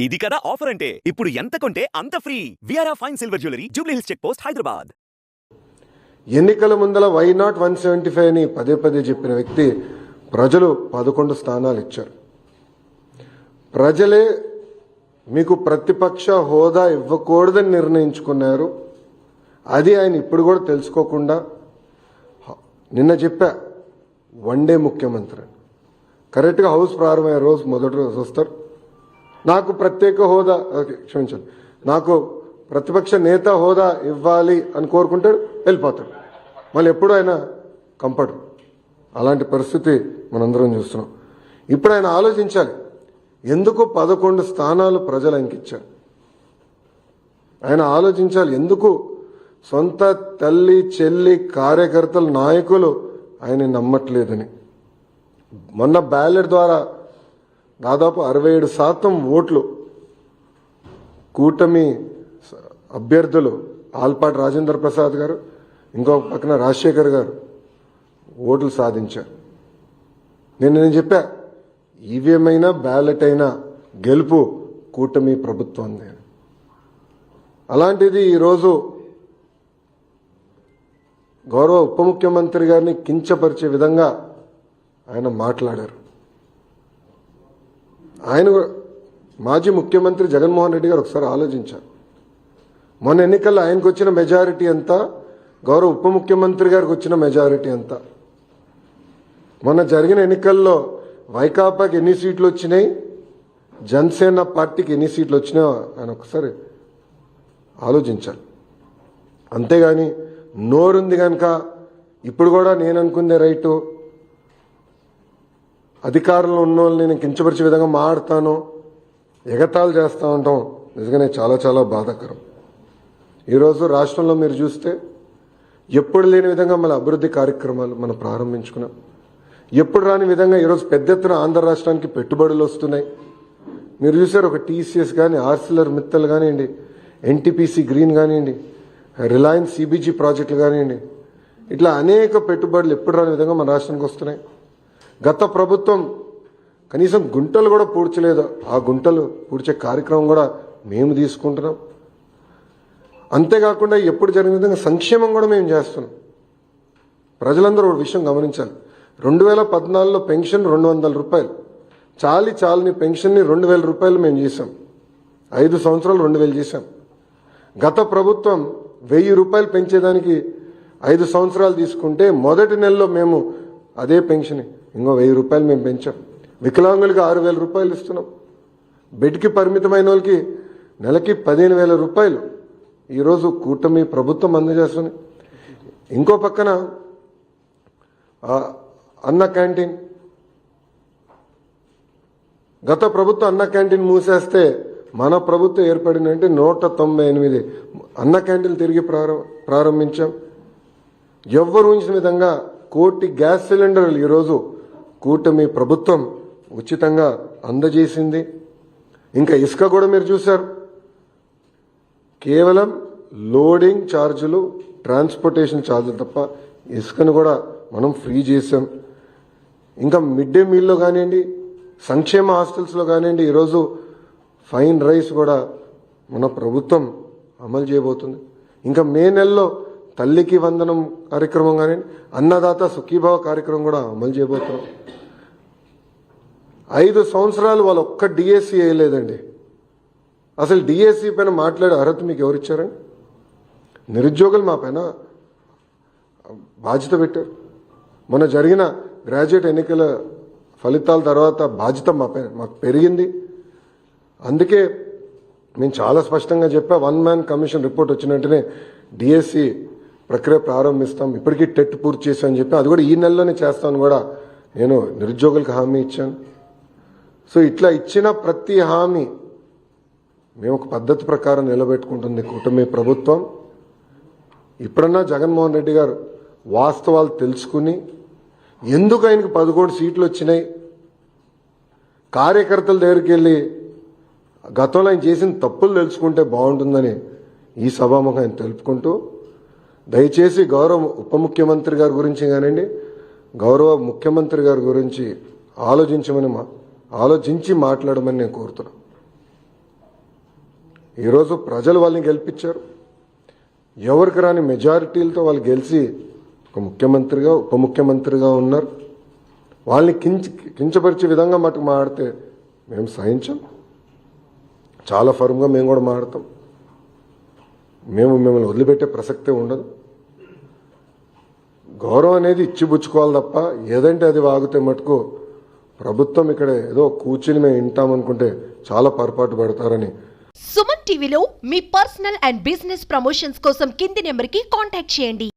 ఇది కదా ఆఫర్ అంటే ఇప్పుడు ఎంత కొంటే అంత ఫ్రీ. విఆర్ఆ fine silver jewellery Jubilee Hills check post Hyderabad. ఎన్నికల ముందల వై నాట్ 175 అని పదే పదే చెప్పిన వ్యక్తి ప్రజలు 11 స్థానాలు ఇచ్చారు. ప్రజలే మీకు ప్రతిపక్ష హోదా ఇవ్వకూడదని నిర్ణయించుకున్నారు. అది ఆయన ఇప్పుడు కూడా తెలుసుకోకుండా నిన్న చెప్పా వన్డే ముఖ్యమంత్రి కరెక్ట్గా హౌస్ ప్రారంభమయ్యే రోజు మొదటి రోజు వస్తారు. నాకు ప్రత్యేక హోదా క్షమించండి నాకు ప్రతిపక్ష నేత హోదా ఇవ్వాలి అని కోరుకుంటాడు, వెళ్ళిపోతాడు. మళ్ళీ ఎప్పుడు ఆయన కంపడు. అలాంటి పరిస్థితి మనందరం చూస్తున్నాం. ఇప్పుడు ఆయన ఆలోచించాలి, ఎందుకు 11 స్థానాలు ప్రజలు ఆయనకి ఇచ్చారు. ఆయన ఆలోచించాలి, ఎందుకు సొంత తల్లి చెల్లి కార్యకర్తలు నాయకులు ఆయన నమ్మట్లేదని. మొన్న బ్యాలెట్ ద్వారా దాదాపు 67% ఓట్లు కూటమి అభ్యర్థులు ఆల్పాటి రాజేంద్ర ప్రసాద్ గారు, ఇంకొక పక్కన రాజశేఖర్ గారు ఓట్లు సాధించారు. నేను చెప్పా, ఈవీఎం అయినా బ్యాలెట్ అయినా గెలుపు కూటమి ప్రభుత్వంది. అలాంటిది ఈరోజు గౌరవ ఉప ముఖ్యమంత్రి గారిని కించపరిచే విధంగా ఆయన మాట్లాడారు. ఆయన మాజీ ముఖ్యమంత్రి జగన్మోహన్ రెడ్డి గారు ఒకసారి ఆలోచించారు. మొన్న ఎన్నికల్లో ఆయనకు వచ్చిన మెజారిటీ ఎంత, గౌరవ ఉప ముఖ్యమంత్రి గారికి వచ్చిన మెజారిటీ ఎంత. మొన్న జరిగిన ఎన్నికల్లో వైకాపాకి ఎన్ని సీట్లు వచ్చినాయి, జనసేన పార్టీకి ఎన్ని సీట్లు వచ్చినాయో ఆయన ఒకసారి ఆలోచించాలి. అంతేగాని నోరుంది కనుక ఇప్పుడు కూడా నేను అనుకుందే రైటు, అధికారంలో ఉన్న వాళ్ళని నేను కించపరిచే విధంగా మాట్లాడతాను, ఎగతాళి చేస్తూ ఉంటాం. నిజంగానే చాలా చాలా బాధాకరం. ఈరోజు రాష్ట్రంలో మీరు చూస్తే ఎప్పుడు లేని విధంగా మన అభివృద్ధి కార్యక్రమాలు మనం ప్రారంభించుకున్నాం. ఎప్పుడు రాని విధంగా ఈరోజు పెద్ద ఎత్తున ఆంధ్ర రాష్ట్రానికి పెట్టుబడులు వస్తున్నాయి. మీరు చూసారు, ఒక టీసీఎస్ కానీ, ఆర్సిలర్ మిత్తల్ కానివ్వండి, ఎన్టీపీసీ గ్రీన్ కానివ్వండి, రిలయన్స్ సిబిజీ ప్రాజెక్టులు కానివ్వండి, ఇట్లా అనేక పెట్టుబడులు ఎప్పుడు రాని విధంగా మన రాష్ట్రానికి వస్తున్నాయి. గత ప్రభుత్వం కనీసం గుంటలు కూడా పూడ్చలేదు. ఆ గుంటలు పూడ్చే కార్యక్రమం కూడా మేము తీసుకుంటున్నాం. అంతేకాకుండా ఎప్పుడు జరిగిన విధంగా సంక్షేమం కూడా మేము చేస్తున్నాం. ప్రజలందరూ ఒక విషయం గమనించాలి, 2014లో పెన్షన్ 200 రూపాయలు, చాలని పెన్షన్ని 2000 రూపాయలు మేము చేశాం. 5 సంవత్సరాలు 2000 చేశాం. గత ప్రభుత్వం 1000 రూపాయలు పెంచేదానికి 5 సంవత్సరాలు తీసుకుంటే మొదటి నెలలో మేము అదే పెన్షన్ ఇంకో 1000 రూపాయలు మేము పెంచాం. వికలాంగులకి 6000 రూపాయలు ఇస్తున్నాం. బెడ్కి పరిమితమైన వాళ్ళకి నెలకి 15,000 రూపాయలు ఈరోజు కూటమి ప్రభుత్వం అందజేస్తుంది. ఇంకో పక్కన అన్న క్యాంటీన్, గత ప్రభుత్వం అన్న క్యాంటీన్ మూసేస్తే మన ప్రభుత్వం ఏర్పడినంటే 198 అన్న క్యాంటీన్లు తిరిగి ప్రారంభించాం. ఎవ్వరు ఊహించిన విధంగా 1 కోటి గ్యాస్ సిలిండర్లు ఈరోజు కూటమి ప్రభుత్వం ఉచితంగా అందజేసింది. ఇంకా ఇసుక కూడా మీరు చూశారు, కేవలం లోడింగ్ ఛార్జీలు, ట్రాన్స్పోర్టేషన్ ఛార్జీలు తప్ప ఇసుకను కూడా మనం ఫ్రీ చేసాం. ఇంకా మిడ్ డే మీల్లో కానివ్వండి, సంక్షేమ హాస్టల్స్లో కానివ్వండి, ఈరోజు ఫైన్ రైస్ కూడా మన ప్రభుత్వం అమలు చేయబోతుంది. ఇంకా మే నెలలో తల్లికి వందనం కార్యక్రమం కానివ్వండి, అన్నదాత సుఖీభావ కార్యక్రమం కూడా అమలు చేయబోతున్నాం. 5 సంవత్సరాలు వాళ్ళు ఒక్క డిఎస్సి వేయలేదండి. అసలు డిఎస్సి పైన మాట్లాడే అర్హత మీకు ఎవరిచ్చారండి? నిరుద్యోగులు మా పైన బాధ్యత పెట్టారు. మొన్న జరిగిన గ్రాడ్యుయేట్ ఎన్నికల ఫలితాల తర్వాత బాధ్యత మాకు పెరిగింది. అందుకే మేము చాలా స్పష్టంగా చెప్పా, 1 మ్యాన్ కమిషన్ రిపోర్ట్ వచ్చిన వెంటనే డిఎస్సి ప్రక్రియ ప్రారంభిస్తాం. ఇప్పటికీ టెట్ పూర్తి చేశామని చెప్పి అది కూడా ఈ నెలలోనే చేస్తామని కూడా నేను నిరుద్యోగులకు హామీ ఇచ్చాను. సో ఇట్లా ఇచ్చిన ప్రతి హామీ మేము ఒక పద్ధతి ప్రకారం నిలబెట్టుకుంటుంది కూటమి ప్రభుత్వం. ఇప్పుడన్నా జగన్మోహన్ రెడ్డి గారు వాస్తవాలు తెలుసుకుని ఎందుకు ఆయనకు 11 సీట్లు వచ్చినాయి, కార్యకర్తల దగ్గరికి వెళ్ళి గతంలో ఆయన చేసిన తప్పులు తెలుసుకుంటే బాగుంటుందని ఈ సభాముఖం ఆయన తెలుపుకుంటూ, దయచేసి గౌరవ ఉప ముఖ్యమంత్రి గారి గురించి కానివ్వండి, గౌరవ ముఖ్యమంత్రి గారి గురించి ఆలోచించి మాట్లాడమని నేను కోరుతున్నాను. ఈరోజు ప్రజలు వాళ్ళని గెలిపించారు. ఎవరికి రాని మెజారిటీలతో వాళ్ళు గెలిచి ఒక ముఖ్యమంత్రిగా ఉప ముఖ్యమంత్రిగా ఉన్నారు. వాళ్ళని కించపరిచే విధంగా మటుకు మాడితే మేము సహించాం. చాలా ఫర్మ్గా మేము కూడా మాడతాం. మేము మిమ్మల్ని వదిలిపెట్టే ప్రసక్తే ఉండదు. గౌరవం అనేది ఇచ్చిపుచ్చుకోవాలి తప్ప ఏదంటే అది వాగితే మటుకు ప్రభుత్వం ఇక్కడ ఏదో కూర్చుని మేము వింటామనుకుంటే చాలా పొరపాటు పడతారని. సుమన్ టీవీలో మీ పర్సనల్ అండ్ బిజినెస్ ప్రమోషన్స్ కోసం కింది నెంబర్కి కాంటాక్ట్ చేయండి.